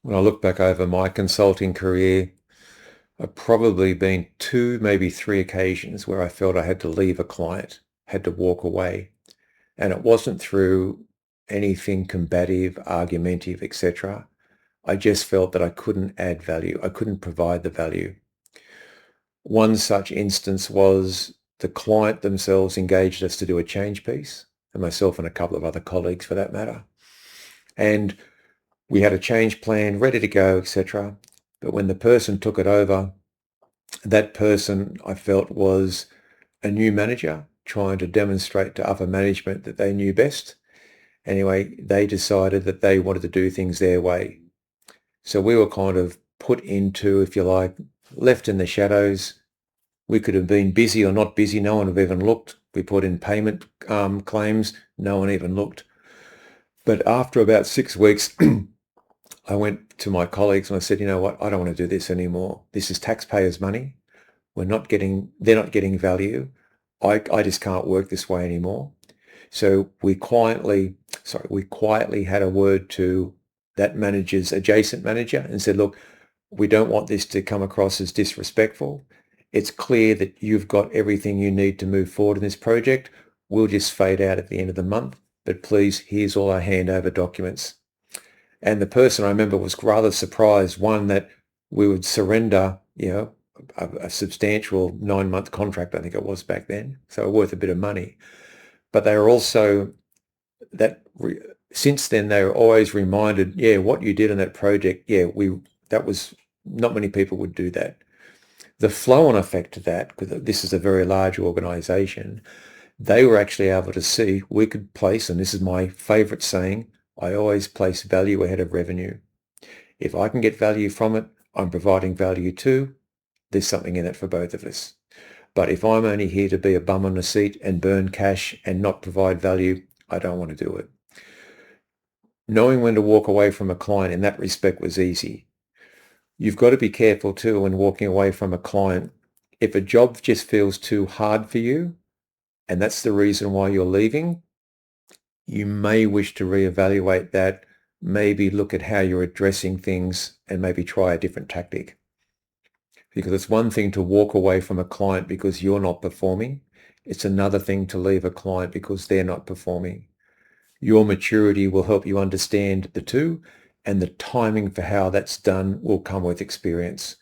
When I look back over my consulting career, I've probably been two, maybe three occasions where I felt I had to leave a client, had to walk away. And it wasn't through anything combative, argumentative, etc. I just felt that I couldn't add value. I couldn't provide the value. One such instance was the client themselves engaged us to do a change piece, and myself and a couple of other colleagues for that matter. And we had a change plan ready to go, etc. But when the person took it over, that person I felt was a new manager trying to demonstrate to upper management that they knew best. Anyway, they decided that they wanted to do things their way. So we were kind of put into, if you like, left in the shadows. We could have been busy or not busy. No one have even looked. We put in payment claims. No one even looked. But after about 6 weeks, I went to my colleagues and I said, you know what? I don't want to do this anymore. This is taxpayers' money. They're not getting value. I just can't work this way anymore. So we quietly had a word to that manager's adjacent manager and said, look, we don't want this to come across as disrespectful. It's clear that you've got everything you need to move forward in this project. We'll just fade out at the end of the month, but please, here's all our handover documents. And the person I remember was rather surprised, one, that we would surrender, a substantial 9-month contract, I think it was back then, so worth a bit of money. But they were also since then they were always reminded, yeah, what you did in that project, that was not many people would do that. The flow-on effect to that, because this is a very large organization, they were actually able to see we could place, and this is my favorite saying, I always place value ahead of revenue. If I can get value from it, I'm providing value too. There's something in it for both of us. But if I'm only here to be a bum on a seat and burn cash and not provide value, I don't want to do it. Knowing when to walk away from a client in that respect was easy. You've got to be careful too when walking away from a client. If a job just feels too hard for you, and that's the reason why you're leaving, you may wish to reevaluate that, maybe look at how you're addressing things and maybe try a different tactic. Because it's one thing to walk away from a client because you're not performing. It's another thing to leave a client because they're not performing. Your maturity will help you understand the two, and the timing for how that's done will come with experience.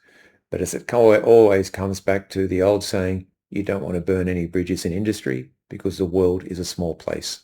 But as it always comes back to the old saying, you don't want to burn any bridges in industry because the world is a small place.